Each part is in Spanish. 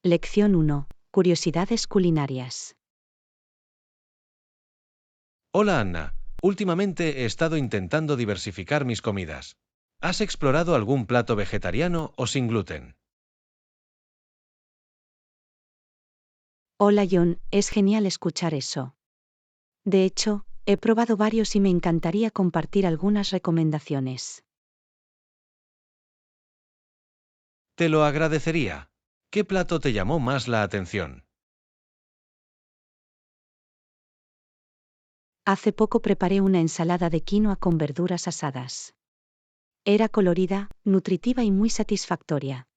Lección 1. Curiosidades culinarias. Hola Anna, últimamente he estado intentando diversificar mis comidas. ¿Has explorado algún plato vegetariano o sin gluten? Hola John, es genial escuchar eso. De hecho, he probado varios y me encantaría compartir algunas recomendaciones. Te lo agradecería. ¿Qué plato te llamó más la atención? Hace poco preparé una ensalada de quinoa con verduras asadas. Era colorida, nutritiva y muy satisfactoria.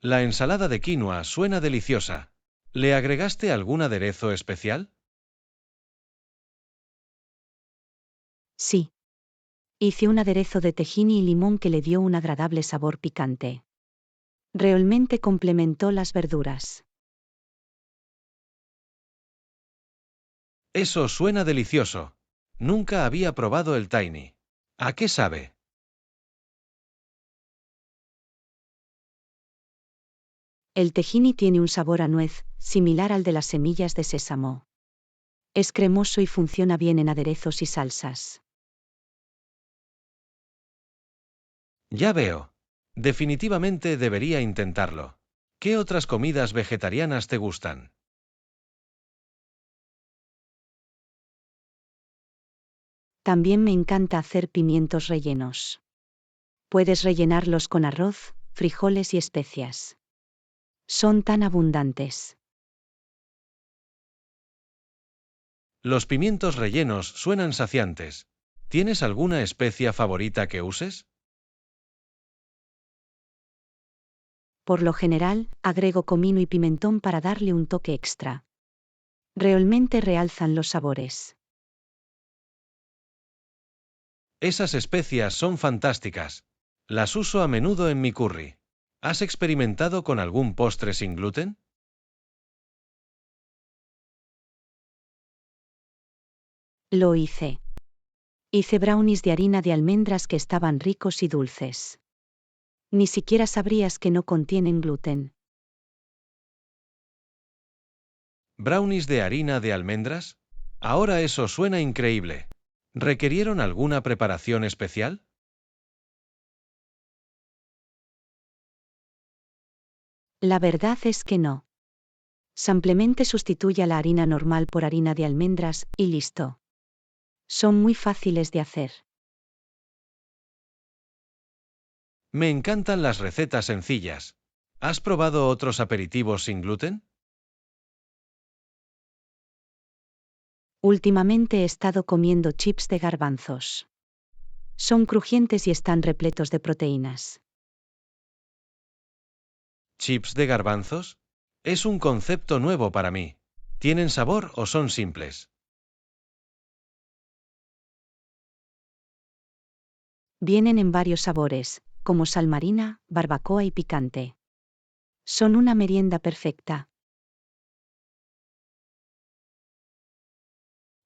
La ensalada de quinoa suena deliciosa. ¿Le agregaste algún aderezo especial? Sí. Hice un aderezo de tahini y limón que le dio un agradable sabor picante. Realmente complementó las verduras. Eso suena delicioso. Nunca había probado el tahini. ¿A qué sabe? El tahini tiene un sabor a nuez, similar al de las semillas de sésamo. Es cremoso y funciona bien en aderezos y salsas. Ya veo. Definitivamente debería intentarlo. ¿Qué otras comidas vegetarianas te gustan? También me encanta hacer pimientos rellenos. Puedes rellenarlos con arroz, frijoles y especias. Son tan abundantes. Los pimientos rellenos suenan saciantes. ¿Tienes alguna especia favorita que uses? Por lo general, agrego comino y pimentón para darle un toque extra. Realmente realzan los sabores. Esas especias son fantásticas. Las uso a menudo en mi curry. ¿Has experimentado con algún postre sin gluten? Lo hice. Hice brownies de harina de almendras que estaban ricos y dulces. Ni siquiera sabrías que no contienen gluten. ¿Brownies de harina de almendras? Ahora eso suena increíble. ¿Requirieron alguna preparación especial? La verdad es que no. Simplemente sustituye la harina normal por harina de almendras, y listo. Son muy fáciles de hacer. Me encantan las recetas sencillas. ¿Has probado otros aperitivos sin gluten? Últimamente he estado comiendo chips de garbanzos. Son crujientes y están repletos de proteínas. ¿Chips de garbanzos? Es un concepto nuevo para mí. ¿Tienen sabor o son simples? Vienen en varios sabores, como sal marina, barbacoa y picante. Son una merienda perfecta.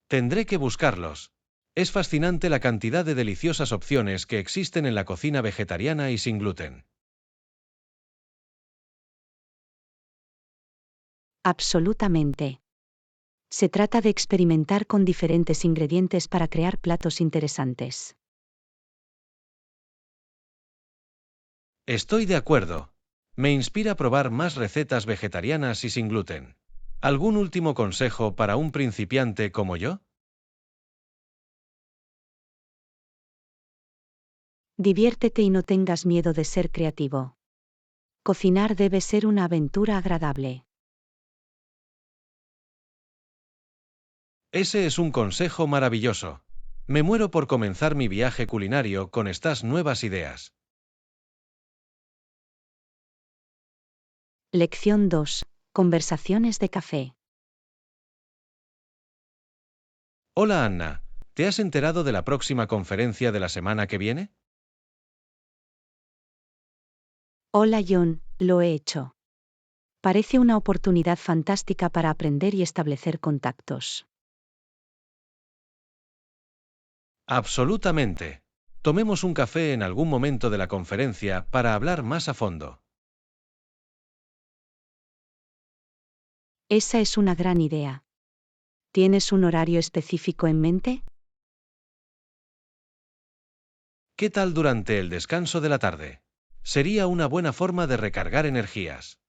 Tendré que buscarlos. Es fascinante la cantidad de deliciosas opciones que existen en la cocina vegetariana y sin gluten. Absolutamente. Se trata de experimentar con diferentes ingredientes para crear platos interesantes. Estoy de acuerdo. Me inspira probar más recetas vegetarianas y sin gluten. ¿Algún último consejo para un principiante como yo? Diviértete y no tengas miedo de ser creativo. Cocinar debe ser una aventura agradable. Ese es un consejo maravilloso. Me muero por comenzar mi viaje culinario con estas nuevas ideas. Lección 2. Conversaciones de café. Hola Anna, ¿te has enterado de la próxima conferencia de la semana que viene? Hola John, lo he hecho. Parece una oportunidad fantástica para aprender y establecer contactos. Absolutamente. Tomemos un café en algún momento de la conferencia para hablar más a fondo. Esa es una gran idea. ¿Tienes un horario específico en mente? ¿Qué tal durante el descanso de la tarde? Sería una buena forma de recargar energías.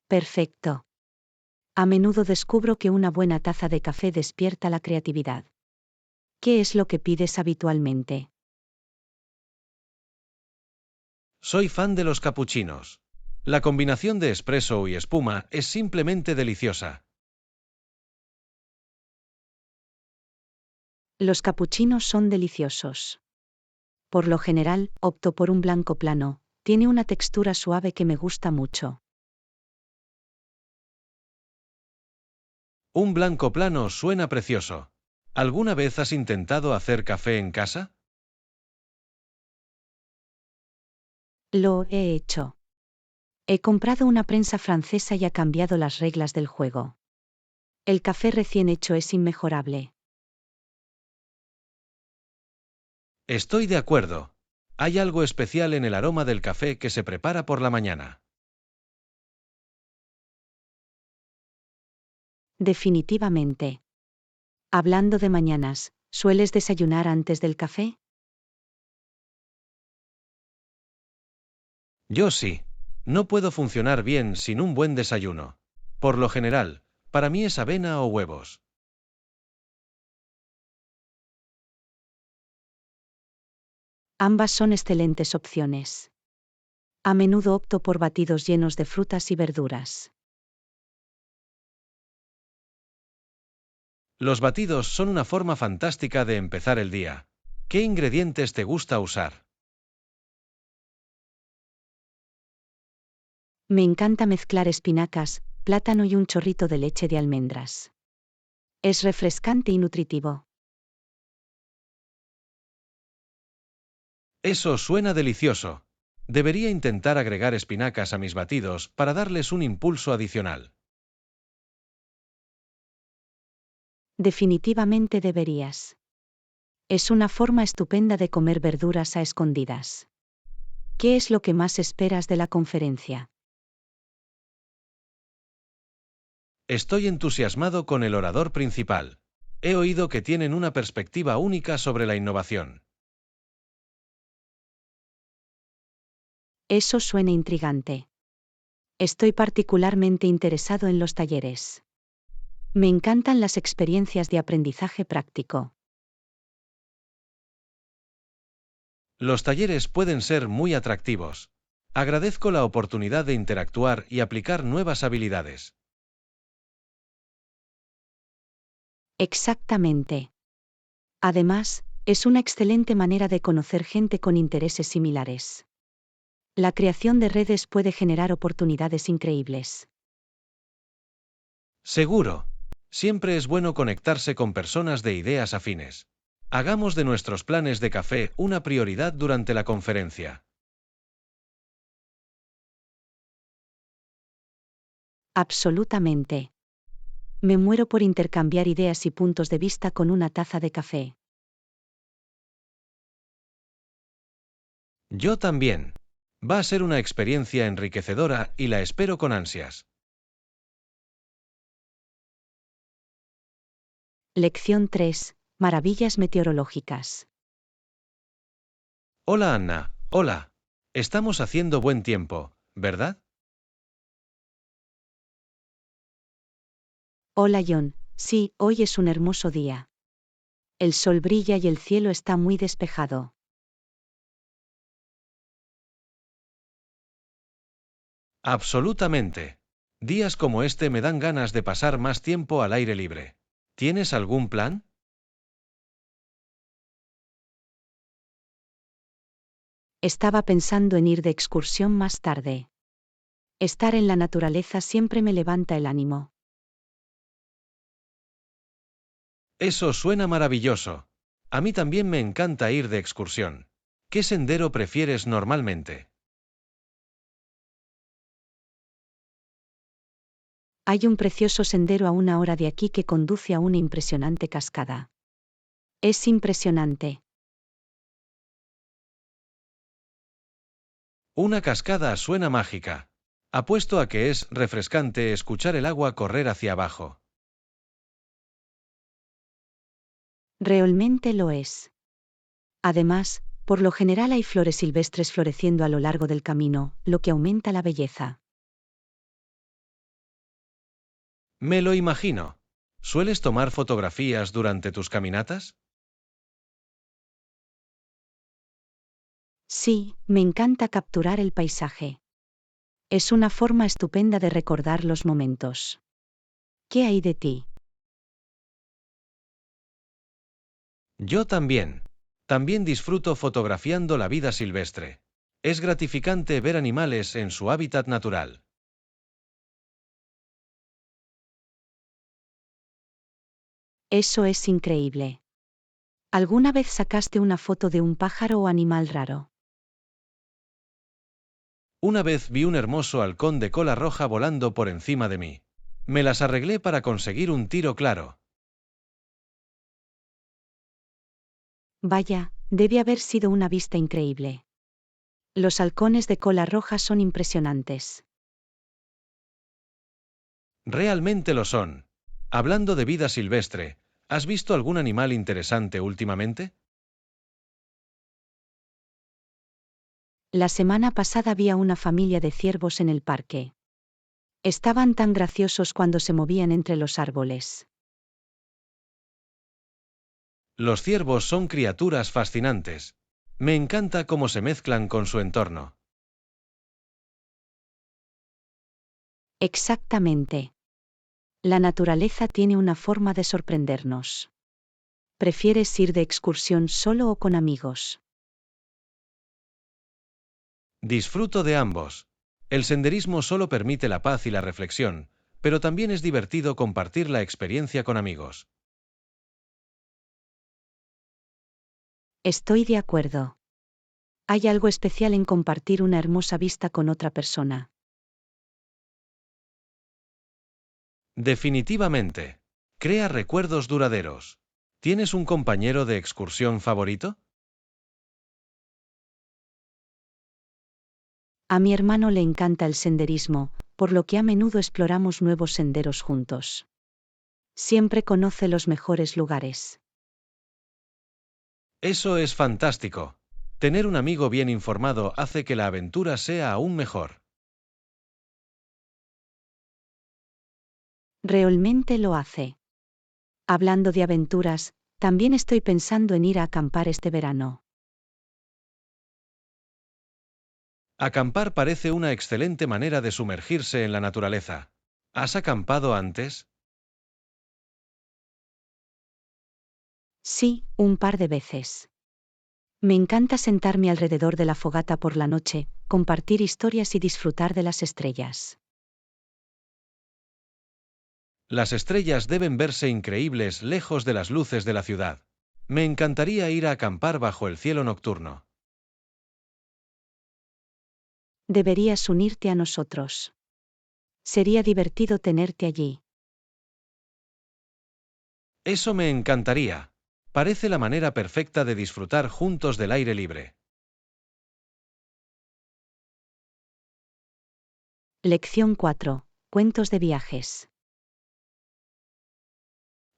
Perfecto. A menudo descubro que una buena taza de café despierta la creatividad. ¿Qué es lo que pides habitualmente? Soy fan de los capuchinos. La combinación de espresso y espuma es simplemente deliciosa. Los capuchinos son deliciosos. Por lo general, opto por un blanco plano, tiene una textura suave que me gusta mucho. Un blanco plano suena precioso. ¿Alguna vez has intentado hacer café en casa? Lo he hecho. He comprado una prensa francesa y ha cambiado las reglas del juego. El café recién hecho es inmejorable. Estoy de acuerdo. Hay algo especial en el aroma del café que se prepara por la mañana. Definitivamente. Hablando de mañanas, ¿sueles desayunar antes del café? Yo sí. No puedo funcionar bien sin un buen desayuno. Por lo general, para mí es avena o huevos. Ambas son excelentes opciones. A menudo opto por batidos llenos de frutas y verduras. Los batidos son una forma fantástica de empezar el día. ¿Qué ingredientes te gusta usar? Me encanta mezclar espinacas, plátano y un chorrito de leche de almendras. Es refrescante y nutritivo. Eso suena delicioso. Debería intentar agregar espinacas a mis batidos para darles un impulso adicional. Definitivamente deberías. Es una forma estupenda de comer verduras a escondidas. ¿Qué es lo que más esperas de la conferencia? Estoy entusiasmado con el orador principal. He oído que tienen una perspectiva única sobre la innovación. Eso suena intrigante. Estoy particularmente interesado en los talleres. Me encantan las experiencias de aprendizaje práctico. Los talleres pueden ser muy atractivos. Agradezco la oportunidad de interactuar y aplicar nuevas habilidades. Exactamente. Además, es una excelente manera de conocer gente con intereses similares. La creación de redes puede generar oportunidades increíbles. Seguro. Siempre es bueno conectarse con personas de ideas afines. Hagamos de nuestros planes de café una prioridad durante la conferencia. Absolutamente. Me muero por intercambiar ideas y puntos de vista con una taza de café. Yo también. Va a ser una experiencia enriquecedora y la espero con ansias. Lección 3. Maravillas meteorológicas. Hola Anna, hola. Estamos haciendo buen tiempo, ¿verdad? Hola John, sí, hoy es un hermoso día. El sol brilla y el cielo está muy despejado. Absolutamente. Días como este me dan ganas de pasar más tiempo al aire libre. ¿Tienes algún plan? Estaba pensando en ir de excursión más tarde. Estar en la naturaleza siempre me levanta el ánimo. Eso suena maravilloso. A mí también me encanta ir de excursión. ¿Qué sendero prefieres normalmente? Hay un precioso sendero a una hora de aquí que conduce a una impresionante cascada. Es impresionante. Una cascada suena mágica. Apuesto a que es refrescante escuchar el agua correr hacia abajo. Realmente lo es. Además, por lo general hay flores silvestres floreciendo a lo largo del camino, lo que aumenta la belleza. Me lo imagino. ¿Sueles tomar fotografías durante tus caminatas? Sí, me encanta capturar el paisaje. Es una forma estupenda de recordar los momentos. ¿Qué hay de ti? Yo también. También disfruto fotografiando la vida silvestre. Es gratificante ver animales en su hábitat natural. Eso es increíble. ¿Alguna vez sacaste una foto de un pájaro o animal raro? Una vez vi un hermoso halcón de cola roja volando por encima de mí. Me las arreglé para conseguir un tiro claro. Vaya, debe haber sido una vista increíble. Los halcones de cola roja son impresionantes. Realmente lo son. Hablando de vida silvestre, ¿has visto algún animal interesante últimamente? La semana pasada vi a una familia de ciervos en el parque. Estaban tan graciosos cuando se movían entre los árboles. Los ciervos son criaturas fascinantes. Me encanta cómo se mezclan con su entorno. Exactamente. La naturaleza tiene una forma de sorprendernos. ¿Prefieres ir de excursión solo o con amigos? Disfruto de ambos. El senderismo solo permite la paz y la reflexión, pero también es divertido compartir la experiencia con amigos. Estoy de acuerdo. Hay algo especial en compartir una hermosa vista con otra persona. Definitivamente. Crea recuerdos duraderos. ¿Tienes un compañero de excursión favorito? A mi hermano le encanta el senderismo, por lo que a menudo exploramos nuevos senderos juntos. Siempre conoce los mejores lugares. Eso es fantástico. Tener un amigo bien informado hace que la aventura sea aún mejor. Realmente lo hace. Hablando de aventuras, también estoy pensando en ir a acampar este verano. Acampar parece una excelente manera de sumergirse en la naturaleza. ¿Has acampado antes? Sí, un par de veces. Me encanta sentarme alrededor de la fogata por la noche, compartir historias y disfrutar de las estrellas. Las estrellas deben verse increíbles lejos de las luces de la ciudad. Me encantaría ir a acampar bajo el cielo nocturno. Deberías unirte a nosotros. Sería divertido tenerte allí. Eso me encantaría. Parece la manera perfecta de disfrutar juntos del aire libre. Lección 4. Cuentos de viajes.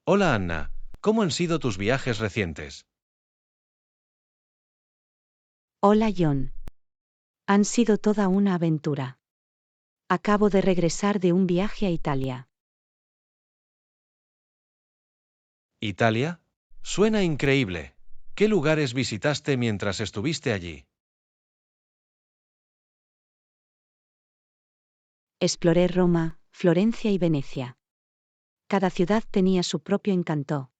Hola Anna, ¿cómo han sido tus viajes recientes? Hola John. Han sido toda una aventura. Acabo de regresar de un viaje a Italia. ¿Italia? Suena increíble. ¿Qué lugares visitaste mientras estuviste allí? Exploré Roma, Florencia y Venecia. Cada ciudad tenía su propio encanto.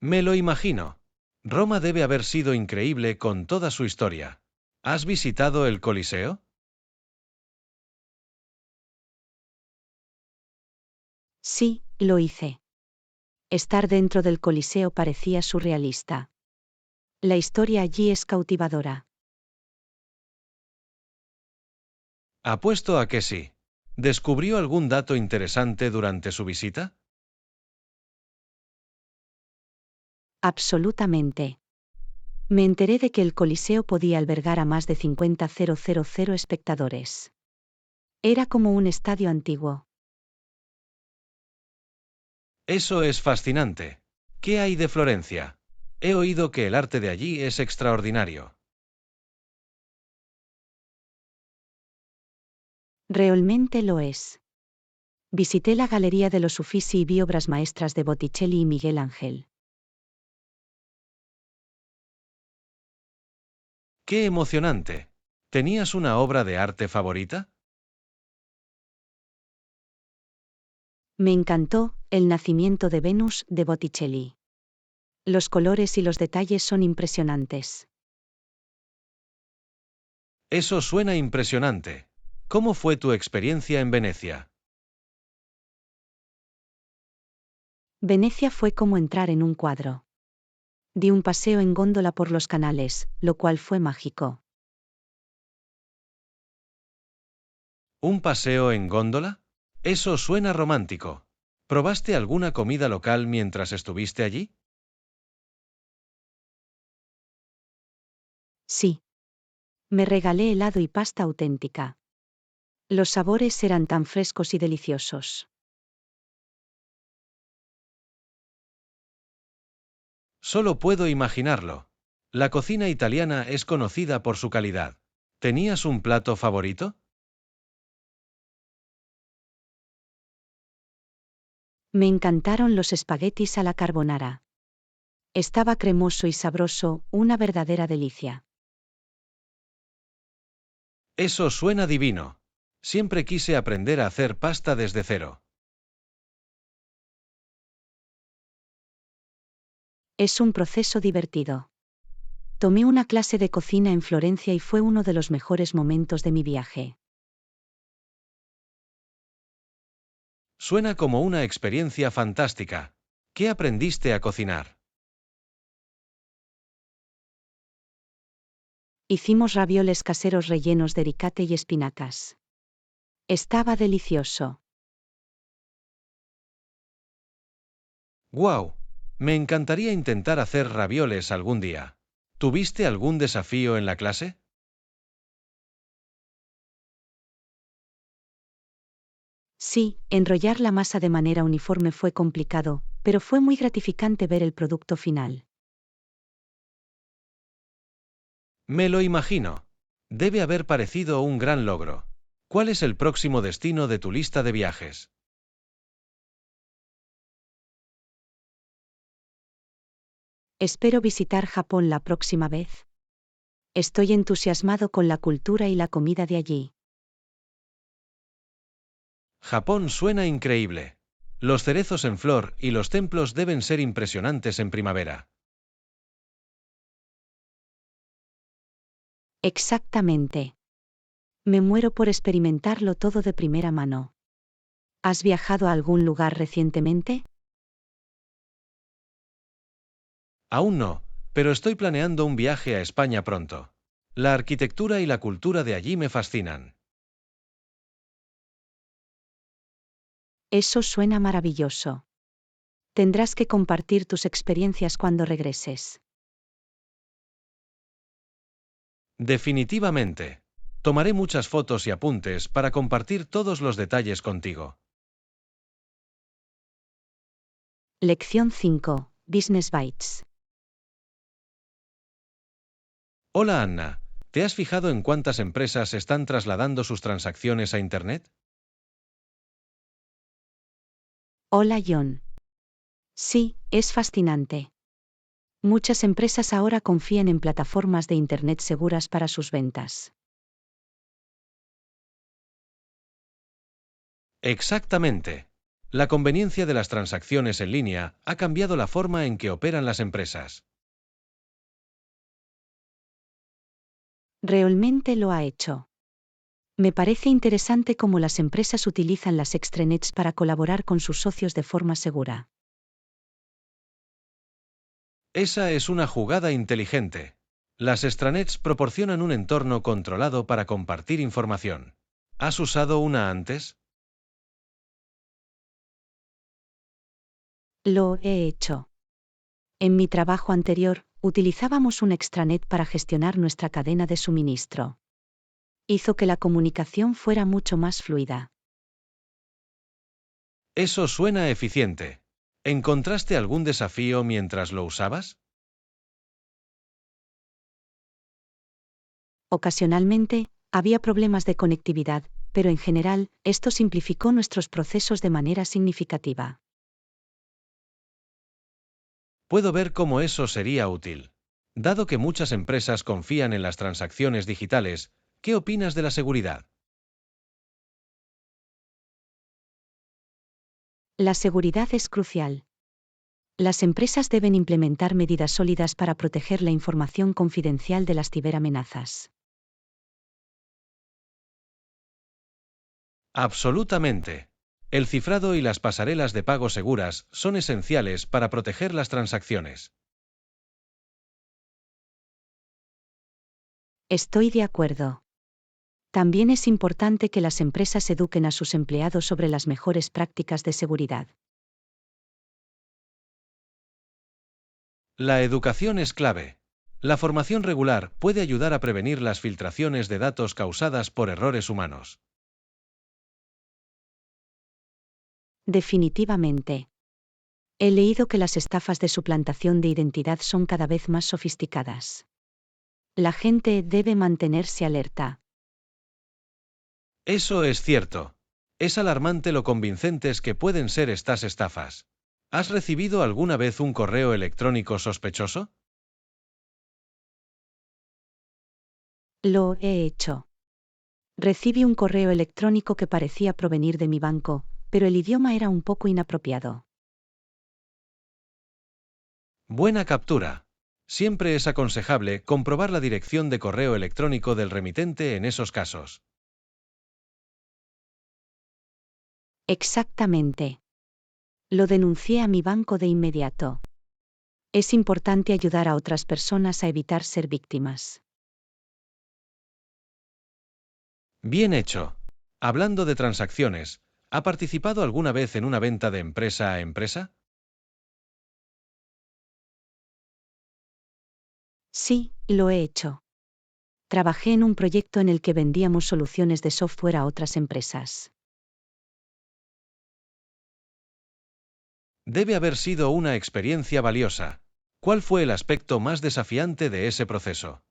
Me lo imagino. Roma debe haber sido increíble con toda su historia. ¿Has visitado el Coliseo? Sí, lo hice. Estar dentro del Coliseo parecía surrealista. La historia allí es cautivadora. Apuesto a que sí. ¿Descubrió algún dato interesante durante su visita? Absolutamente. Me enteré de que el Coliseo podía albergar a más de 50.000 espectadores. Era como un estadio antiguo. Eso es fascinante. ¿Qué hay de Florencia? He oído que el arte de allí es extraordinario. Realmente lo es. Visité la Galería de los Uffizi y vi obras maestras de Botticelli y Miguel Ángel. ¡Qué emocionante! ¿Tenías una obra de arte favorita? Me encantó El nacimiento de Venus de Botticelli. Los colores y los detalles son impresionantes. Eso suena impresionante. ¿Cómo fue tu experiencia en Venecia? Venecia fue como entrar en un cuadro. Di un paseo en góndola por los canales, lo cual fue mágico. ¿Un paseo en góndola? Eso suena romántico. ¿Probaste alguna comida local mientras estuviste allí? Sí. Me regalé helado y pasta auténtica. Los sabores eran tan frescos y deliciosos. Solo puedo imaginarlo. La cocina italiana es conocida por su calidad. ¿Tenías un plato favorito? Me encantaron los espaguetis a la carbonara. Estaba cremoso y sabroso, una verdadera delicia. Eso suena divino. Siempre quise aprender a hacer pasta desde cero. Es un proceso divertido. Tomé una clase de cocina en Florencia y fue uno de los mejores momentos de mi viaje. Suena como una experiencia fantástica. ¿Qué aprendiste a cocinar? Hicimos ravioles caseros rellenos de ricate y espinacas. Estaba delicioso. ¡Guau! Me encantaría intentar hacer ravioles algún día. ¿Tuviste algún desafío en la clase? Sí, enrollar la masa de manera uniforme fue complicado, pero fue muy gratificante ver el producto final. Me lo imagino. Debe haber parecido un gran logro. ¿Cuál es el próximo destino de tu lista de viajes? Espero visitar Japón la próxima vez. Estoy entusiasmado con la cultura y la comida de allí. Japón suena increíble. Los cerezos en flor y los templos deben ser impresionantes en primavera. Exactamente. Me muero por experimentarlo todo de primera mano. ¿Has viajado a algún lugar recientemente? Aún no, pero estoy planeando un viaje a España pronto. La arquitectura y la cultura de allí me fascinan. Eso suena maravilloso. Tendrás que compartir tus experiencias cuando regreses. Definitivamente. Tomaré muchas fotos y apuntes para compartir todos los detalles contigo. Lección 5. Business Bites. Hola Anna, ¿te has fijado en cuántas empresas están trasladando sus transacciones a Internet? Hola John. Sí, es fascinante. Muchas empresas ahora confían en plataformas de Internet seguras para sus ventas. Exactamente. La conveniencia de las transacciones en línea ha cambiado la forma en que operan las empresas. Realmente lo ha hecho. Me parece interesante cómo las empresas utilizan las extranets para colaborar con sus socios de forma segura. Esa es una jugada inteligente. Las extranets proporcionan un entorno controlado para compartir información. ¿Has usado una antes? Lo he hecho. En mi trabajo anterior, utilizábamos un extranet para gestionar nuestra cadena de suministro. Hizo que la comunicación fuera mucho más fluida. Eso suena eficiente. ¿Encontraste algún desafío mientras lo usabas? Ocasionalmente, había problemas de conectividad, pero en general, esto simplificó nuestros procesos de manera significativa. Puedo ver cómo eso sería útil. Dado que muchas empresas confían en las transacciones digitales, ¿qué opinas de la seguridad? La seguridad es crucial. Las empresas deben implementar medidas sólidas para proteger la información confidencial de las ciberamenazas. Absolutamente. El cifrado y las pasarelas de pago seguras son esenciales para proteger las transacciones. Estoy de acuerdo. También es importante que las empresas eduquen a sus empleados sobre las mejores prácticas de seguridad. La educación es clave. La formación regular puede ayudar a prevenir las filtraciones de datos causadas por errores humanos. Definitivamente. He leído que las estafas de suplantación de identidad son cada vez más sofisticadas. La gente debe mantenerse alerta. Eso es cierto. Es alarmante lo convincentes que pueden ser estas estafas. ¿Has recibido alguna vez un correo electrónico sospechoso? Lo he hecho. Recibí un correo electrónico que parecía provenir de mi banco, pero el idioma era un poco inapropiado. Buena captura. Siempre es aconsejable comprobar la dirección de correo electrónico del remitente en esos casos. Exactamente. Lo denuncié a mi banco de inmediato. Es importante ayudar a otras personas a evitar ser víctimas. Bien hecho. Hablando de transacciones, ¿ha participado alguna vez en una venta de empresa a empresa? Sí, lo he hecho. Trabajé en un proyecto en el que vendíamos soluciones de software a otras empresas. Debe haber sido una experiencia valiosa. ¿Cuál fue el aspecto más desafiante de ese proceso?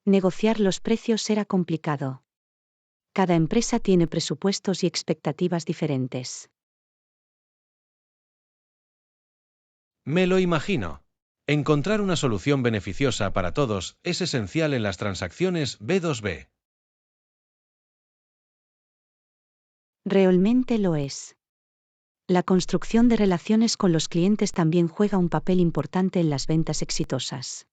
Negociar los precios era complicado. Cada empresa tiene presupuestos y expectativas diferentes. Me lo imagino. Encontrar una solución beneficiosa para todos es esencial en las transacciones B2B. Realmente lo es. La construcción de relaciones con los clientes también juega un papel importante en las ventas exitosas.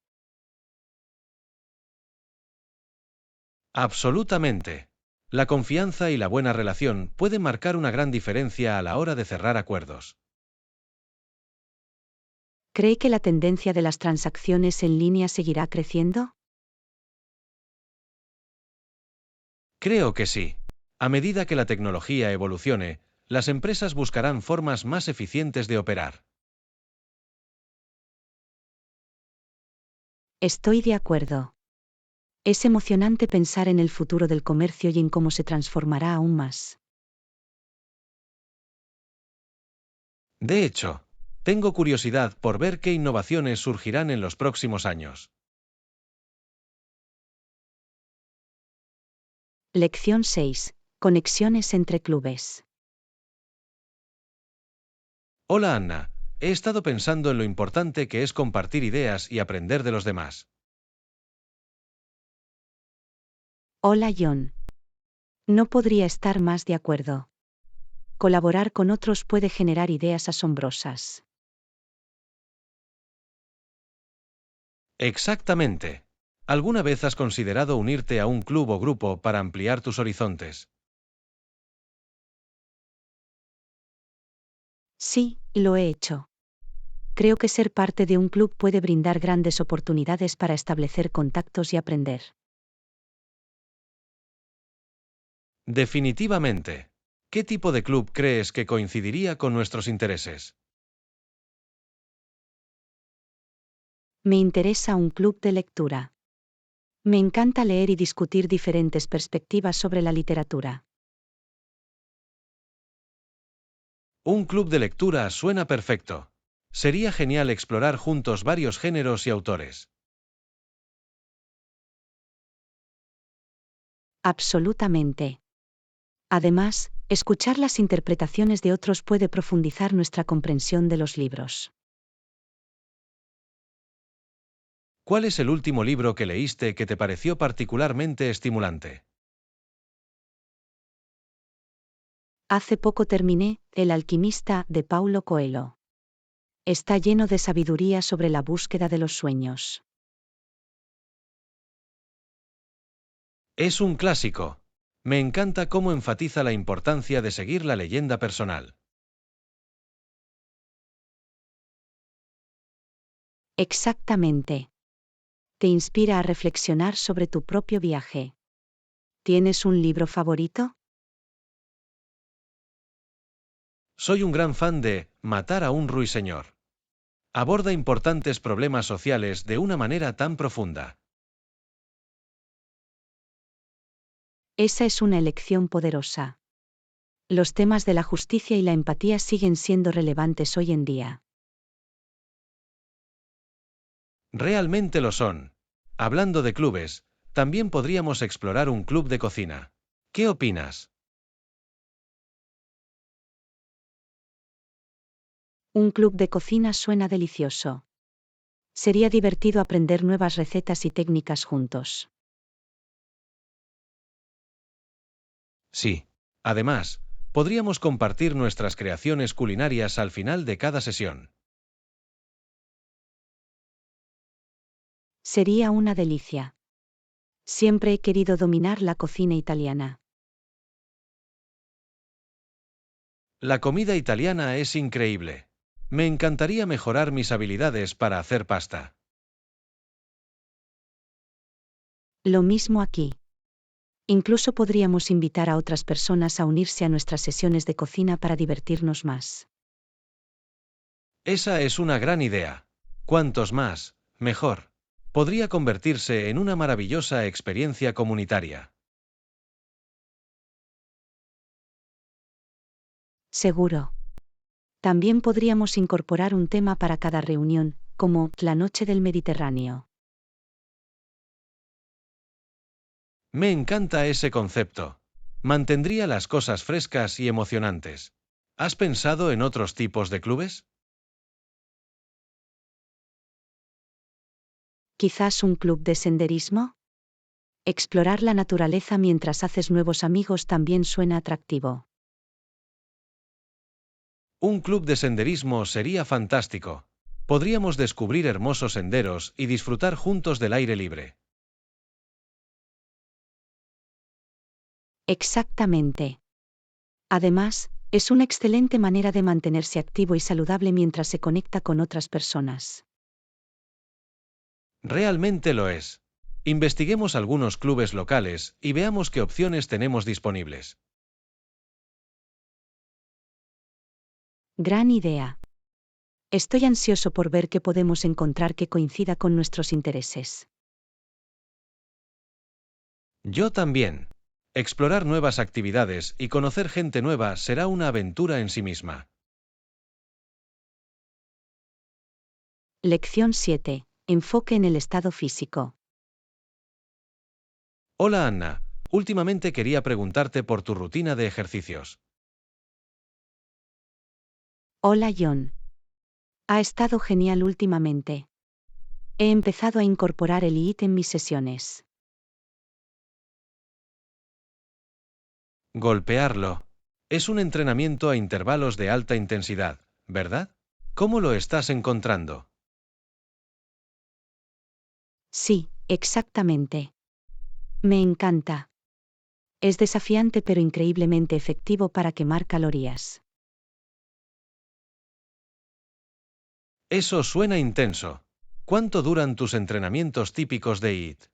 Absolutamente. La confianza y la buena relación pueden marcar una gran diferencia a la hora de cerrar acuerdos. ¿Cree que la tendencia de las transacciones en línea seguirá creciendo? Creo que sí. A medida que la tecnología evolucione, las empresas buscarán formas más eficientes de operar. Estoy de acuerdo. Es emocionante pensar en el futuro del comercio y en cómo se transformará aún más. De hecho, tengo curiosidad por ver qué innovaciones surgirán en los próximos años. Lección 6. Conexiones entre clubes. Hola Anna, he estado pensando en lo importante que es compartir ideas y aprender de los demás. Hola John. No podría estar más de acuerdo. Colaborar con otros puede generar ideas asombrosas. Exactamente. ¿Alguna vez has considerado unirte a un club o grupo para ampliar tus horizontes? Sí, lo he hecho. Creo que ser parte de un club puede brindar grandes oportunidades para establecer contactos y aprender. Definitivamente. ¿Qué tipo de club crees que coincidiría con nuestros intereses? Me interesa un club de lectura. Me encanta leer y discutir diferentes perspectivas sobre la literatura. Un club de lectura suena perfecto. Sería genial explorar juntos varios géneros y autores. Absolutamente. Además, escuchar las interpretaciones de otros puede profundizar nuestra comprensión de los libros. ¿Cuál es el último libro que leíste que te pareció particularmente estimulante? Hace poco terminé El alquimista de Paulo Coelho. Está lleno de sabiduría sobre la búsqueda de los sueños. Es un clásico. Me encanta cómo enfatiza la importancia de seguir la leyenda personal. Exactamente. Te inspira a reflexionar sobre tu propio viaje. ¿Tienes un libro favorito? Soy un gran fan de Matar a un ruiseñor. Aborda importantes problemas sociales de una manera tan profunda. Esa es una elección poderosa. Los temas de la justicia y la empatía siguen siendo relevantes hoy en día. Realmente lo son. Hablando de clubes, también podríamos explorar un club de cocina. ¿Qué opinas? Un club de cocina suena delicioso. Sería divertido aprender nuevas recetas y técnicas juntos. Sí. Además, podríamos compartir nuestras creaciones culinarias al final de cada sesión. Sería una delicia. Siempre he querido dominar la cocina italiana. La comida italiana es increíble. Me encantaría mejorar mis habilidades para hacer pasta. Lo mismo aquí. Incluso podríamos invitar a otras personas a unirse a nuestras sesiones de cocina para divertirnos más. Esa es una gran idea. Cuantos más, mejor. Podría convertirse en una maravillosa experiencia comunitaria. Seguro. También podríamos incorporar un tema para cada reunión, como la Noche del Mediterráneo. Me encanta ese concepto. Mantendría las cosas frescas y emocionantes. ¿Has pensado en otros tipos de clubes? ¿Quizás un club de senderismo? Explorar la naturaleza mientras haces nuevos amigos también suena atractivo. Un club de senderismo sería fantástico. Podríamos descubrir hermosos senderos y disfrutar juntos del aire libre. Exactamente. Además, es una excelente manera de mantenerse activo y saludable mientras se conecta con otras personas. Realmente lo es. Investiguemos algunos clubes locales y veamos qué opciones tenemos disponibles. Gran idea. Estoy ansioso por ver qué podemos encontrar que coincida con nuestros intereses. Yo también. Explorar nuevas actividades y conocer gente nueva será una aventura en sí misma. Lección 7. Enfoque en el estado físico. Hola Anna, últimamente quería preguntarte por tu rutina de ejercicios. Hola John. Ha estado genial últimamente. He empezado a incorporar el HIIT en mis sesiones. Golpearlo. Es un entrenamiento a intervalos de alta intensidad, ¿verdad? ¿Cómo lo estás encontrando? Sí, exactamente. Me encanta. Es desafiante pero increíblemente efectivo para quemar calorías. Eso suena intenso. ¿Cuánto duran tus entrenamientos típicos de HIIT?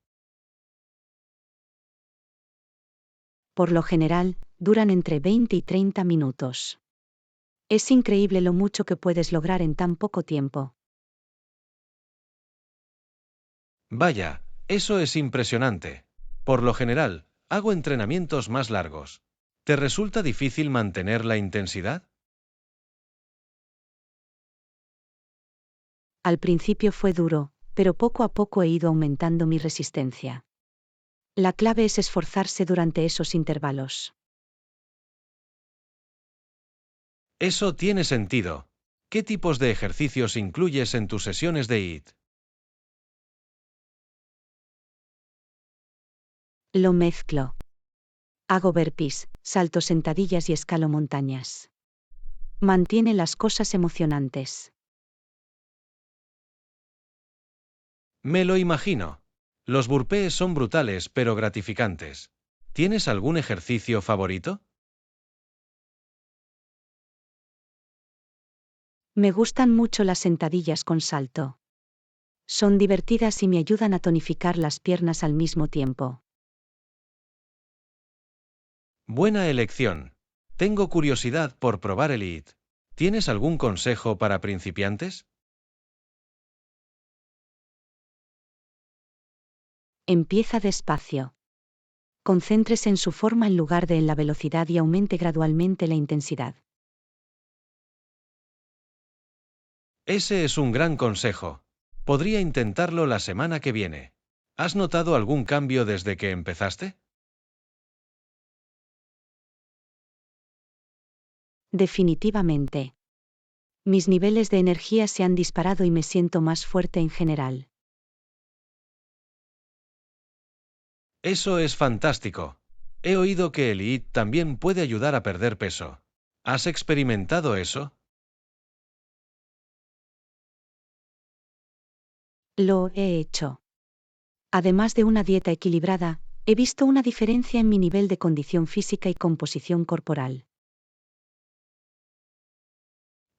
Por lo general, duran entre 20 y 30 minutos. Es increíble lo mucho que puedes lograr en tan poco tiempo. Vaya, eso es impresionante. Por lo general, hago entrenamientos más largos. ¿Te resulta difícil mantener la intensidad? Al principio fue duro, pero poco a poco he ido aumentando mi resistencia. La clave es esforzarse durante esos intervalos. Eso tiene sentido. ¿Qué tipos de ejercicios incluyes en tus sesiones de HIIT? Lo mezclo. Hago burpees, salto sentadillas y escalo montañas. Mantiene las cosas emocionantes. Me lo imagino. Los burpees son brutales pero gratificantes. ¿Tienes algún ejercicio favorito? Me gustan mucho las sentadillas con salto. Son divertidas y me ayudan a tonificar las piernas al mismo tiempo. Buena elección. Tengo curiosidad por probar el HIIT. ¿Tienes algún consejo para principiantes? Empieza despacio. Concéntrese en su forma en lugar de en la velocidad y aumente gradualmente la intensidad. Ese es un gran consejo. Podría intentarlo la semana que viene. ¿Has notado algún cambio desde que empezaste? Definitivamente. Mis niveles de energía se han disparado y me siento más fuerte en general. Eso es fantástico. He oído que el HIIT también puede ayudar a perder peso. ¿Has experimentado eso? Lo he hecho. Además de una dieta equilibrada, he visto una diferencia en mi nivel de condición física y composición corporal.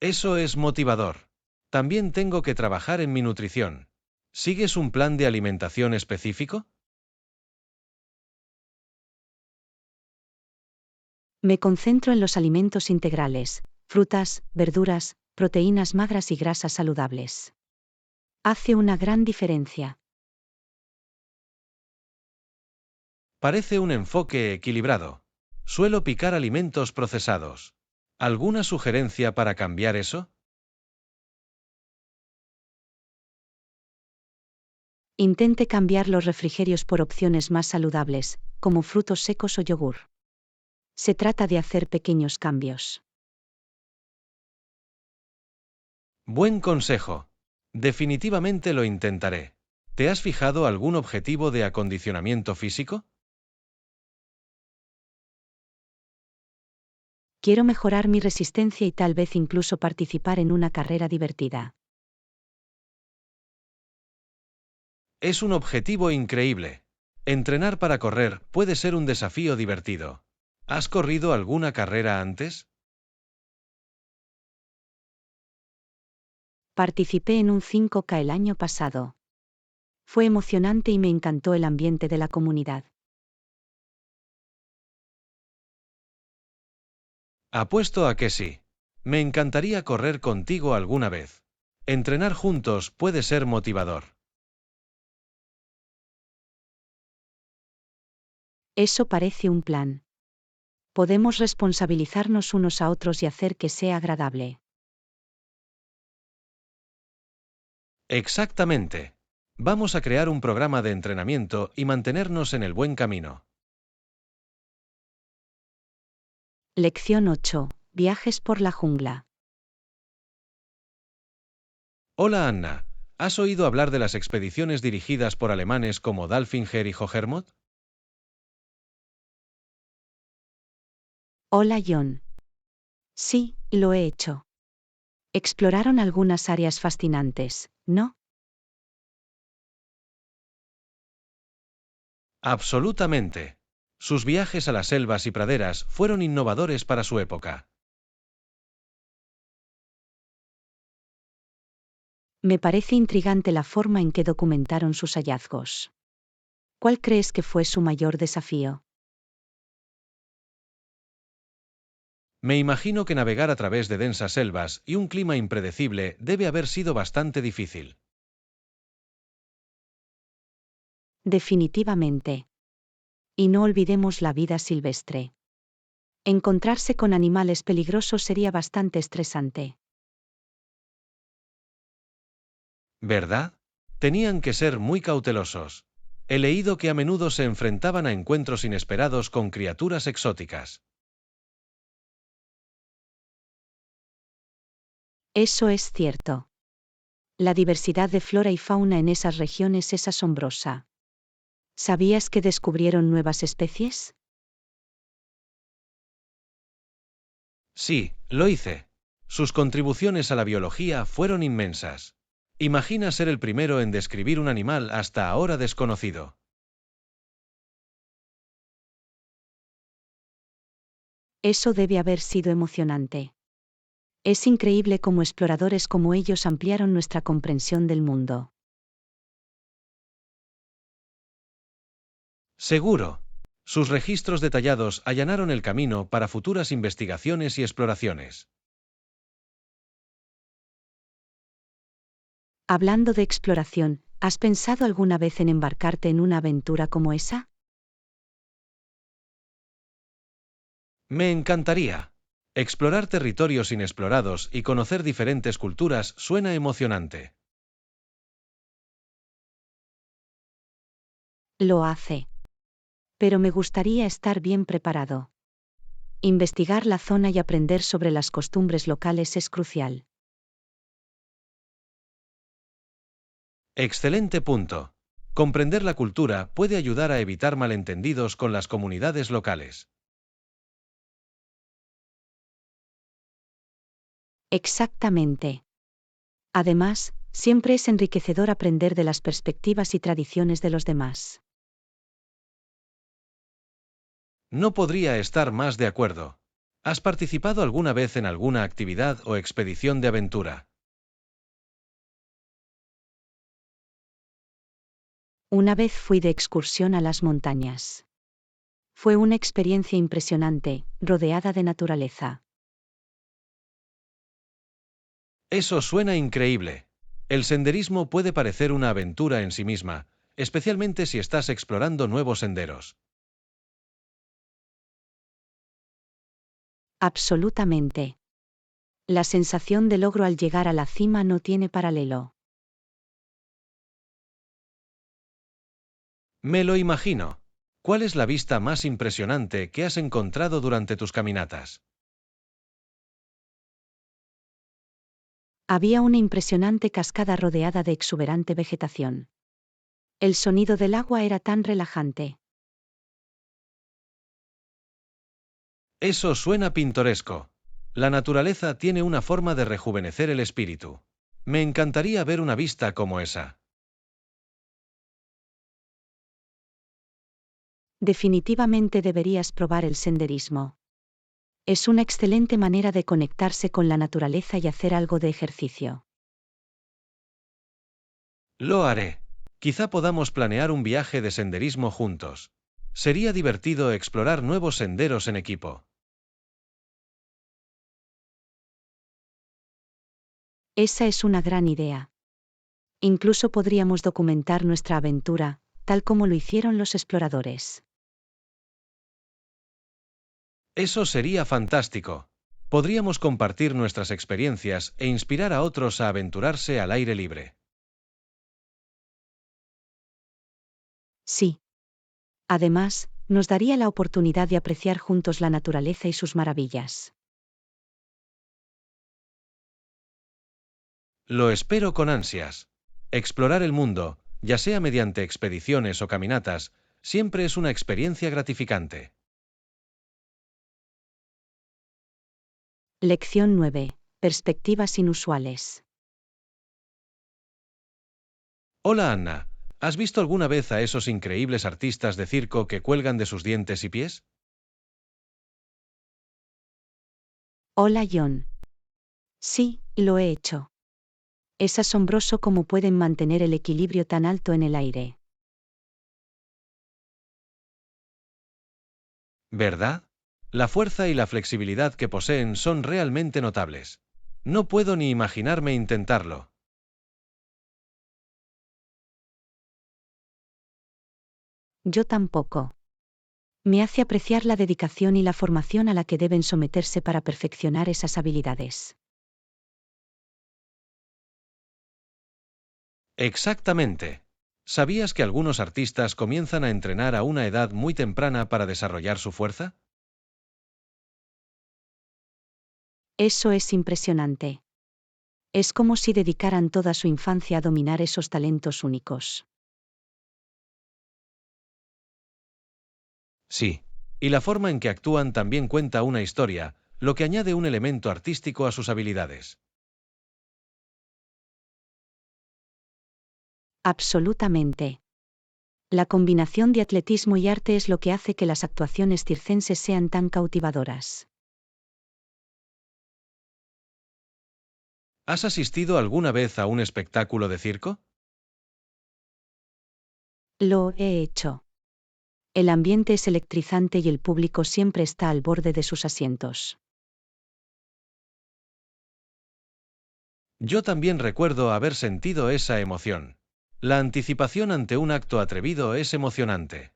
Eso es motivador. También tengo que trabajar en mi nutrición. ¿Sigues un plan de alimentación específico? Me concentro en los alimentos integrales, frutas, verduras, proteínas magras y grasas saludables. Hace una gran diferencia. Parece un enfoque equilibrado. Suelo picar alimentos procesados. ¿Alguna sugerencia para cambiar eso? Intente cambiar los refrigerios por opciones más saludables, como frutos secos o yogur. Se trata de hacer pequeños cambios. Buen consejo. Definitivamente lo intentaré. ¿Te has fijado algún objetivo de acondicionamiento físico? Quiero mejorar mi resistencia y tal vez incluso participar en una carrera divertida. Es un objetivo increíble. Entrenar para correr puede ser un desafío divertido. ¿Has corrido alguna carrera antes? Participé en un 5K el año pasado. Fue emocionante y me encantó el ambiente de la comunidad. Apuesto a que sí. Me encantaría correr contigo alguna vez. Entrenar juntos puede ser motivador. Eso parece un plan. Podemos responsabilizarnos unos a otros y hacer que sea agradable. Exactamente. Vamos a crear un programa de entrenamiento y mantenernos en el buen camino. Lección 8. Viajes por la jungla. Hola Anna, ¿has oído hablar de las expediciones dirigidas por alemanes como Dalfinger y Hohermod? Hola John. Sí, lo he hecho. Exploraron algunas áreas fascinantes, ¿no? Absolutamente. Sus viajes a las selvas y praderas fueron innovadores para su época. Me parece intrigante la forma en que documentaron sus hallazgos. ¿Cuál crees que fue su mayor desafío? Me imagino que navegar a través de densas selvas y un clima impredecible debe haber sido bastante difícil. Definitivamente. Y no olvidemos la vida silvestre. Encontrarse con animales peligrosos sería bastante estresante. ¿Verdad? Tenían que ser muy cautelosos. He leído que a menudo se enfrentaban a encuentros inesperados con criaturas exóticas. Eso es cierto. La diversidad de flora y fauna en esas regiones es asombrosa. ¿Sabías que descubrieron nuevas especies? Sí, lo hice. Sus contribuciones a la biología fueron inmensas. Imagina ser el primero en describir un animal hasta ahora desconocido. Eso debe haber sido emocionante. Es increíble cómo exploradores como ellos ampliaron nuestra comprensión del mundo. Seguro. Sus registros detallados allanaron el camino para futuras investigaciones y exploraciones. Hablando de exploración, ¿has pensado alguna vez en embarcarte en una aventura como esa? Me encantaría. Explorar territorios inexplorados y conocer diferentes culturas suena emocionante. Lo hace. Pero me gustaría estar bien preparado. Investigar la zona y aprender sobre las costumbres locales es crucial. Excelente punto. Comprender la cultura puede ayudar a evitar malentendidos con las comunidades locales. Exactamente. Además, siempre es enriquecedor aprender de las perspectivas y tradiciones de los demás. No podría estar más de acuerdo. ¿Has participado alguna vez en alguna actividad o expedición de aventura? Una vez fui de excursión a las montañas. Fue una experiencia impresionante, rodeada de naturaleza. Eso suena increíble. El senderismo puede parecer una aventura en sí misma, especialmente si estás explorando nuevos senderos. Absolutamente. La sensación de logro al llegar a la cima no tiene paralelo. Me lo imagino. ¿Cuál es la vista más impresionante que has encontrado durante tus caminatas? Había una impresionante cascada rodeada de exuberante vegetación. El sonido del agua era tan relajante. Eso suena pintoresco. La naturaleza tiene una forma de rejuvenecer el espíritu. Me encantaría ver una vista como esa. Definitivamente deberías probar el senderismo. Es una excelente manera de conectarse con la naturaleza y hacer algo de ejercicio. Lo haré. Quizá podamos planear un viaje de senderismo juntos. Sería divertido explorar nuevos senderos en equipo. Esa es una gran idea. Incluso podríamos documentar nuestra aventura, tal como lo hicieron los exploradores. Eso sería fantástico. Podríamos compartir nuestras experiencias e inspirar a otros a aventurarse al aire libre. Sí. Además, nos daría la oportunidad de apreciar juntos la naturaleza y sus maravillas. Lo espero con ansias. Explorar el mundo, ya sea mediante expediciones o caminatas, siempre es una experiencia gratificante. Lección 9. Perspectivas inusuales. Hola Anna, ¿has visto alguna vez a esos increíbles artistas de circo que cuelgan de sus dientes y pies? Hola John. Sí, lo he hecho. Es asombroso cómo pueden mantener el equilibrio tan alto en el aire. ¿Verdad? La fuerza y la flexibilidad que poseen son realmente notables. No puedo ni imaginarme intentarlo. Yo tampoco. Me hace apreciar la dedicación y la formación a la que deben someterse para perfeccionar esas habilidades. Exactamente. ¿Sabías que algunos artistas comienzan a entrenar a una edad muy temprana para desarrollar su fuerza? Eso es impresionante. Es como si dedicaran toda su infancia a dominar esos talentos únicos. Sí. Y la forma en que actúan también cuenta una historia, lo que añade un elemento artístico a sus habilidades. Absolutamente. La combinación de atletismo y arte es lo que hace que las actuaciones circenses sean tan cautivadoras. ¿Has asistido alguna vez a un espectáculo de circo? Lo he hecho. El ambiente es electrizante y el público siempre está al borde de sus asientos. Yo también recuerdo haber sentido esa emoción. La anticipación ante un acto atrevido es emocionante.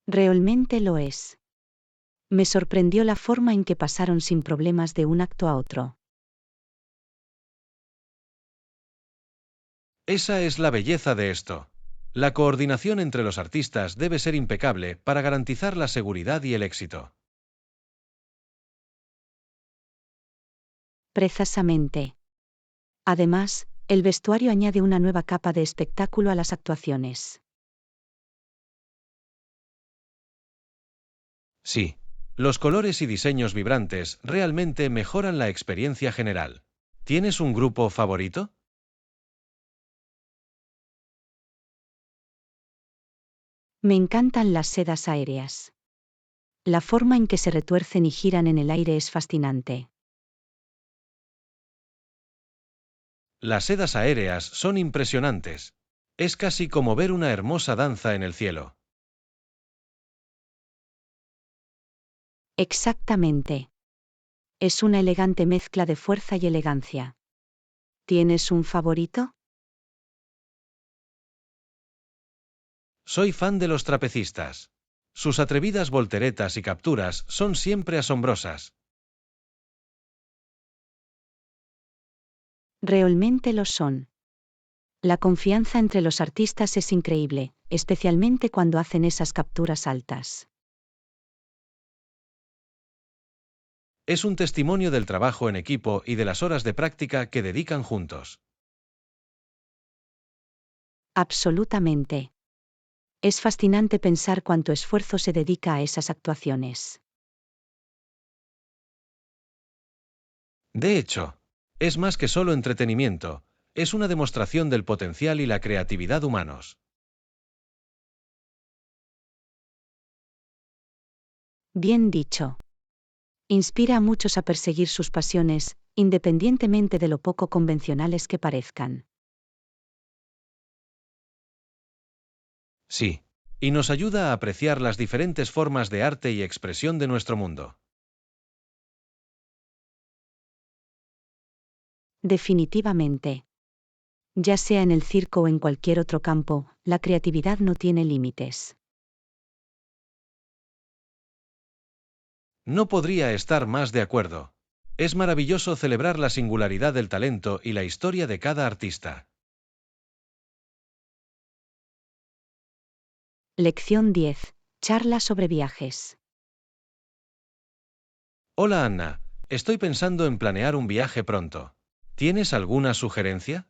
Realmente lo es. Me sorprendió la forma en que pasaron sin problemas de un acto a otro. Esa es la belleza de esto. La coordinación entre los artistas debe ser impecable para garantizar la seguridad y el éxito. Precisamente. Además, el vestuario añade una nueva capa de espectáculo a las actuaciones. Sí. Los colores y diseños vibrantes realmente mejoran la experiencia general. ¿Tienes un grupo favorito? Me encantan las sedas aéreas. La forma en que se retuercen y giran en el aire es fascinante. Las sedas aéreas son impresionantes. Es casi como ver una hermosa danza en el cielo. Exactamente. Es una elegante mezcla de fuerza y elegancia. ¿Tienes un favorito? Soy fan de los trapecistas. Sus atrevidas volteretas y capturas son siempre asombrosas. Realmente lo son. La confianza entre los artistas es increíble, especialmente cuando hacen esas capturas altas. Es un testimonio del trabajo en equipo y de las horas de práctica que dedican juntos. Absolutamente. Es fascinante pensar cuánto esfuerzo se dedica a esas actuaciones. De hecho, es más que solo entretenimiento, es una demostración del potencial y la creatividad humanos. Bien dicho. Inspira a muchos a perseguir sus pasiones, independientemente de lo poco convencionales que parezcan. Sí. Y nos ayuda a apreciar las diferentes formas de arte y expresión de nuestro mundo. Definitivamente. Ya sea en el circo o en cualquier otro campo, la creatividad no tiene límites. No podría estar más de acuerdo. Es maravilloso celebrar la singularidad del talento y la historia de cada artista. Lección 10. Charla sobre viajes. Hola Anna, estoy pensando en planear un viaje pronto. ¿Tienes alguna sugerencia?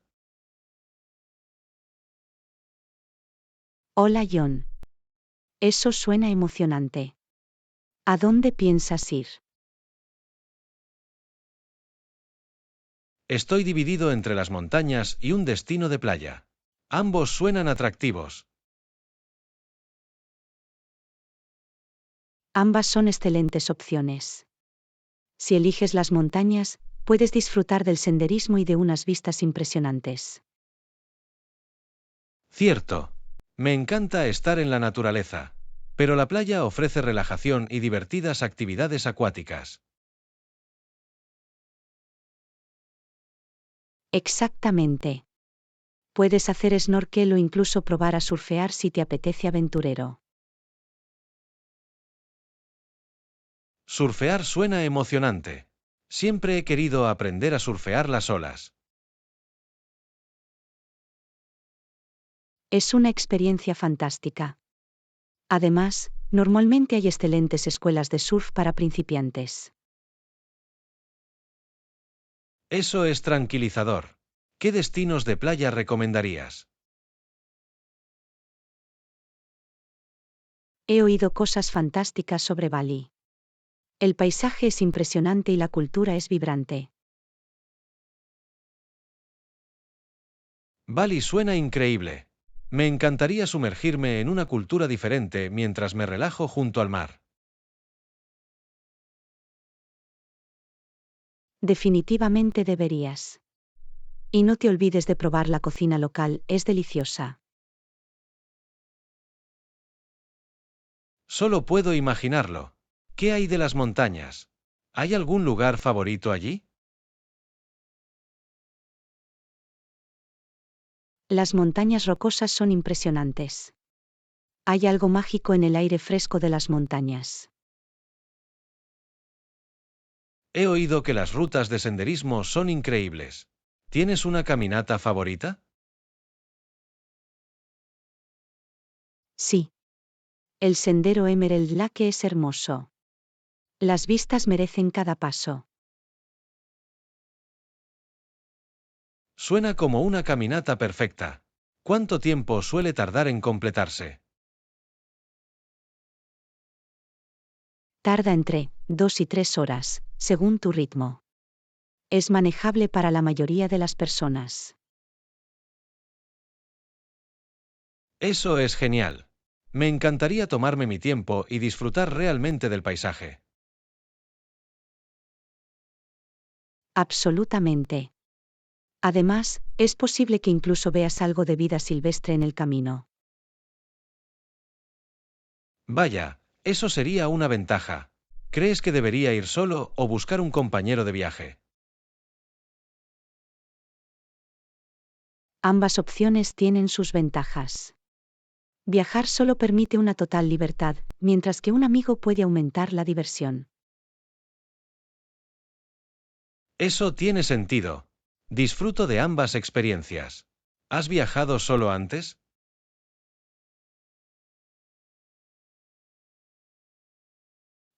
Hola John. Eso suena emocionante. ¿A dónde piensas ir? Estoy dividido entre las montañas y un destino de playa. Ambos suenan atractivos. Ambas son excelentes opciones. Si eliges las montañas, puedes disfrutar del senderismo y de unas vistas impresionantes. Cierto. Me encanta estar en la naturaleza. Pero la playa ofrece relajación y divertidas actividades acuáticas. Exactamente. Puedes hacer snorkel o incluso probar a surfear si te apetece aventurero. Surfear suena emocionante. Siempre he querido aprender a surfear las olas. Es una experiencia fantástica. Además, normalmente hay excelentes escuelas de surf para principiantes. Eso es tranquilizador. ¿Qué destinos de playa recomendarías? He oído cosas fantásticas sobre Bali. El paisaje es impresionante y la cultura es vibrante. Bali suena increíble. Me encantaría sumergirme en una cultura diferente mientras me relajo junto al mar. Definitivamente deberías. Y no te olvides de probar la cocina local, es deliciosa. Solo puedo imaginarlo. ¿Qué hay de las montañas? ¿Hay algún lugar favorito allí? Las montañas rocosas son impresionantes. Hay algo mágico en el aire fresco de las montañas. He oído que las rutas de senderismo son increíbles. ¿Tienes una caminata favorita? Sí. El sendero Emerald Lake es hermoso. Las vistas merecen cada paso. Suena como una caminata perfecta. ¿Cuánto tiempo suele tardar en completarse? Tarda entre 2 y 3 horas, según tu ritmo. Es manejable para la mayoría de las personas. Eso es genial. Me encantaría tomarme mi tiempo y disfrutar realmente del paisaje. Absolutamente. Además, es posible que incluso veas algo de vida silvestre en el camino. Vaya, eso sería una ventaja. ¿Crees que debería ir solo o buscar un compañero de viaje? Ambas opciones tienen sus ventajas. Viajar solo permite una total libertad, mientras que un amigo puede aumentar la diversión. Eso tiene sentido. Disfruto de ambas experiencias. ¿Has viajado solo antes?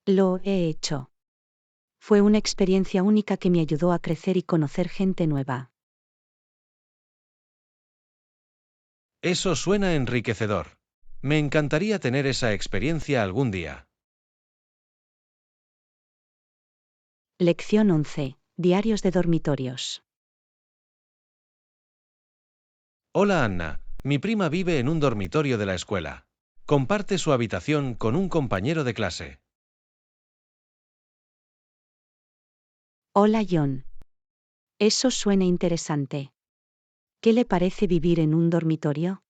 Lo he hecho. Fue una experiencia única que me ayudó a crecer y conocer gente nueva. Eso suena enriquecedor. Me encantaría tener esa experiencia algún día. Lección 11. Diarios de dormitorios. Hola Anna, mi prima vive en un dormitorio de la escuela. Comparte su habitación con un compañero de clase. Hola John. Eso suena interesante. ¿Qué le parece vivir en un dormitorio?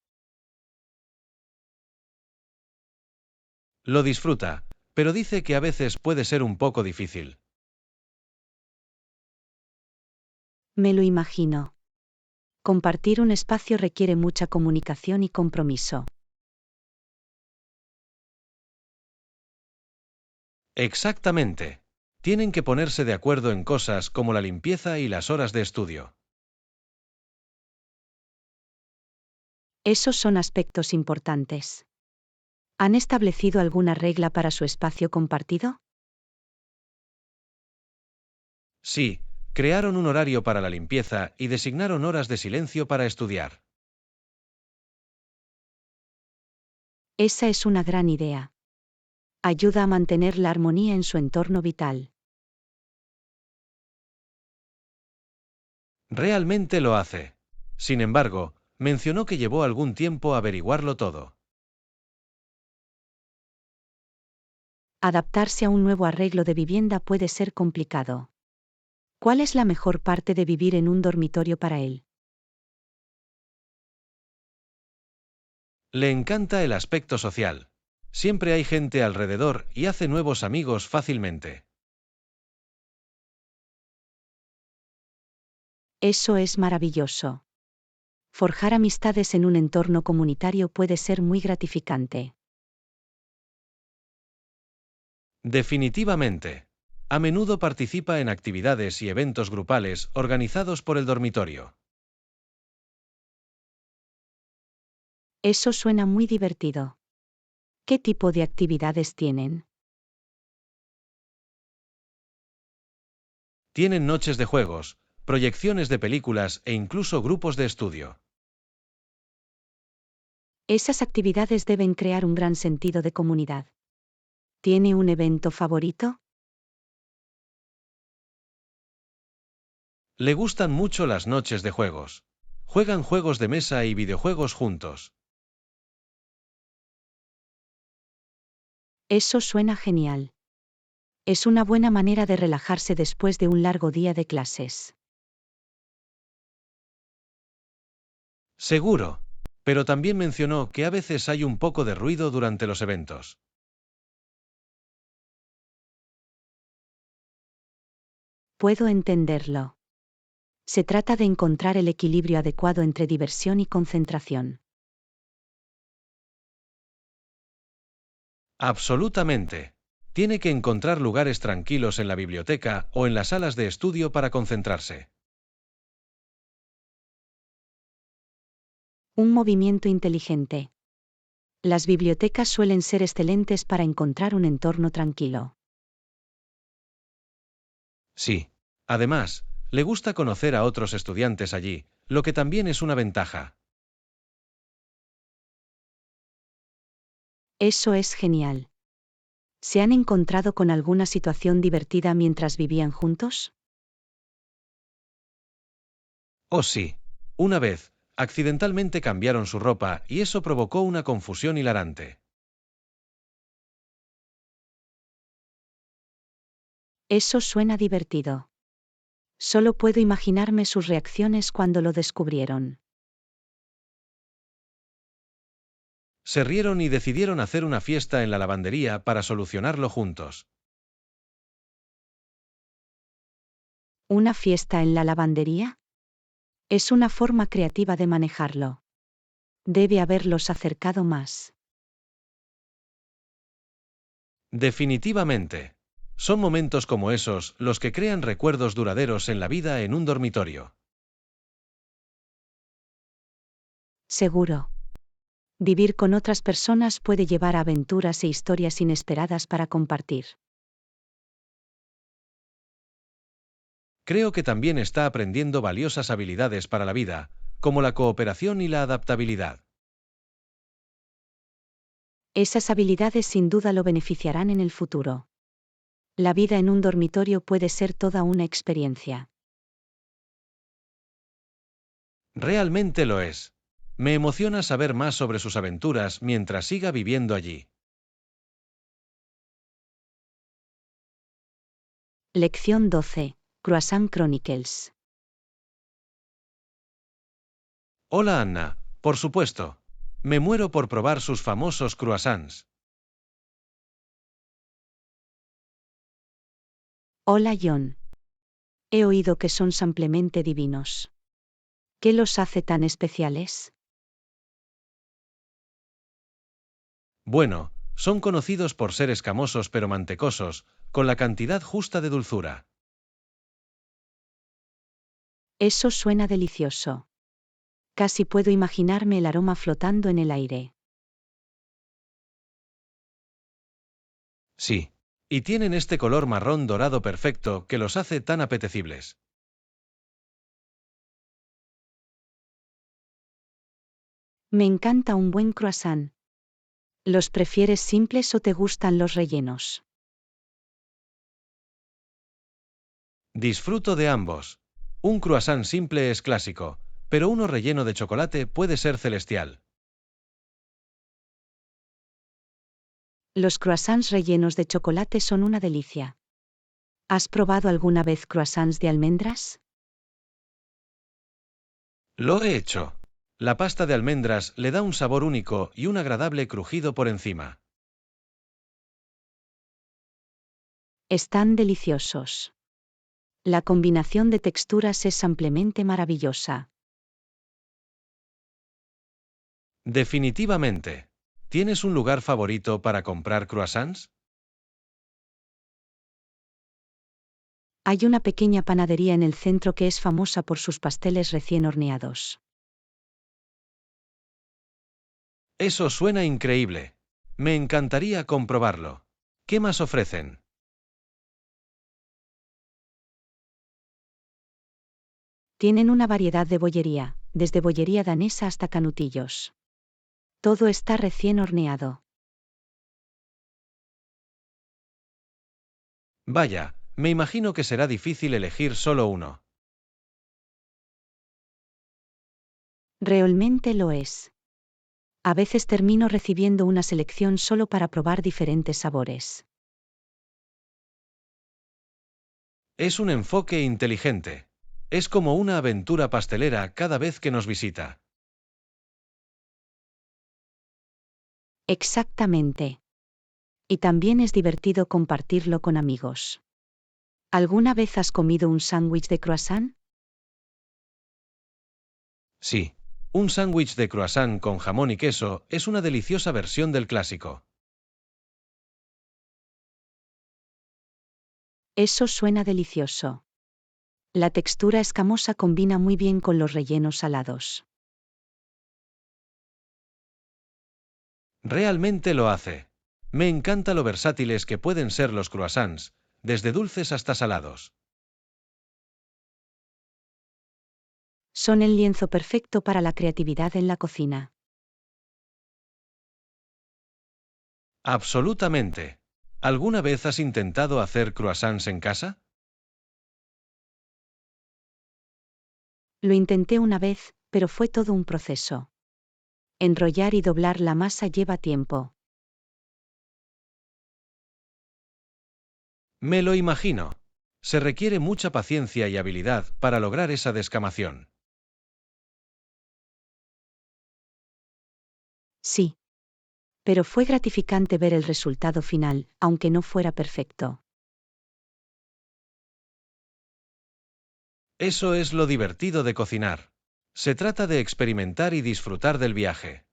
Lo disfruta, pero dice que a veces puede ser un poco difícil. Me lo imagino. Compartir un espacio requiere mucha comunicación y compromiso. Exactamente. Tienen que ponerse de acuerdo en cosas como la limpieza y las horas de estudio. Esos son aspectos importantes. ¿Han establecido alguna regla para su espacio compartido? Sí, crearon un horario para la limpieza y designaron horas de silencio para estudiar. Esa es una gran idea. Ayuda a mantener la armonía en su entorno vital. Realmente lo hace. Sin embargo, mencionó que llevó algún tiempo averiguarlo todo. Adaptarse a un nuevo arreglo de vivienda puede ser complicado. ¿Cuál es la mejor parte de vivir en un dormitorio para él? Le encanta el aspecto social. Siempre hay gente alrededor y hace nuevos amigos fácilmente. Eso es maravilloso. Forjar amistades en un entorno comunitario puede ser muy gratificante. Definitivamente. A menudo participa en actividades y eventos grupales organizados por el dormitorio. Eso suena muy divertido. ¿Qué tipo de actividades tienen? Tienen noches de juegos, proyecciones de películas e incluso grupos de estudio. Esas actividades deben crear un gran sentido de comunidad. ¿Tiene un evento favorito? Le gustan mucho las noches de juegos. Juegan juegos de mesa y videojuegos juntos. Eso suena genial. Es una buena manera de relajarse después de un largo día de clases. Seguro. Pero también mencionó que a veces hay un poco de ruido durante los eventos. Puedo entenderlo. Se trata de encontrar el equilibrio adecuado entre diversión y concentración. Absolutamente. Tiene que encontrar lugares tranquilos en la biblioteca o en las salas de estudio para concentrarse. Un movimiento inteligente. Las bibliotecas suelen ser excelentes para encontrar un entorno tranquilo. Sí. Además, le gusta conocer a otros estudiantes allí, lo que también es una ventaja. Eso es genial. ¿Se han encontrado con alguna situación divertida mientras vivían juntos? Oh sí. Una vez, accidentalmente cambiaron su ropa y eso provocó una confusión hilarante. Eso suena divertido. Solo puedo imaginarme sus reacciones cuando lo descubrieron. Se rieron y decidieron hacer una fiesta en la lavandería para solucionarlo juntos. ¿Una fiesta en la lavandería? Es una forma creativa de manejarlo. Debe haberlos acercado más. Definitivamente. Son momentos como esos los que crean recuerdos duraderos en la vida en un dormitorio. Seguro. Vivir con otras personas puede llevar a aventuras e historias inesperadas para compartir. Creo que también está aprendiendo valiosas habilidades para la vida, como la cooperación y la adaptabilidad. Esas habilidades sin duda lo beneficiarán en el futuro. La vida en un dormitorio puede ser toda una experiencia. Realmente lo es. Me emociona saber más sobre sus aventuras mientras siga viviendo allí. Lección 12. Croissant Chronicles. Hola Anna, por supuesto. Me muero por probar sus famosos croissants. Hola John. He oído que son simplemente divinos. ¿Qué los hace tan especiales? Bueno, son conocidos por ser escamosos pero mantecosos, con la cantidad justa de dulzura. Eso suena delicioso. Casi puedo imaginarme el aroma flotando en el aire. Sí. Y tienen este color marrón dorado perfecto que los hace tan apetecibles. Me encanta un buen croissant. ¿Los prefieres simples o te gustan los rellenos? Disfruto de ambos. Un croissant simple es clásico, pero uno relleno de chocolate puede ser celestial. Los croissants rellenos de chocolate son una delicia. ¿Has probado alguna vez croissants de almendras? Lo he hecho. La pasta de almendras le da un sabor único y un agradable crujido por encima. Están deliciosos. La combinación de texturas es ampliamente maravillosa. Definitivamente. ¿Tienes un lugar favorito para comprar croissants? Hay una pequeña panadería en el centro que es famosa por sus pasteles recién horneados. Eso suena increíble. Me encantaría comprobarlo. ¿Qué más ofrecen? Tienen una variedad de bollería, desde bollería danesa hasta canutillos. Todo está recién horneado. Vaya, me imagino que será difícil elegir solo uno. Realmente lo es. A veces termino recibiendo una selección solo para probar diferentes sabores. Es un enfoque inteligente. Es como una aventura pastelera cada vez que nos visita. Exactamente. Y también es divertido compartirlo con amigos. ¿Alguna vez has comido un sándwich de croissant? Sí. Un sándwich de croissant con jamón y queso es una deliciosa versión del clásico. Eso suena delicioso. La textura escamosa combina muy bien con los rellenos salados. Realmente lo hace. Me encanta lo versátiles que pueden ser los croissants, desde dulces hasta salados. Son el lienzo perfecto para la creatividad en la cocina. Absolutamente. ¿Alguna vez has intentado hacer croissants en casa? Lo intenté una vez, pero fue todo un proceso. Enrollar y doblar la masa lleva tiempo. Me lo imagino. Se requiere mucha paciencia y habilidad para lograr esa descamación. Sí. Pero fue gratificante ver el resultado final, aunque no fuera perfecto. Eso es lo divertido de cocinar. Se trata de experimentar y disfrutar del viaje.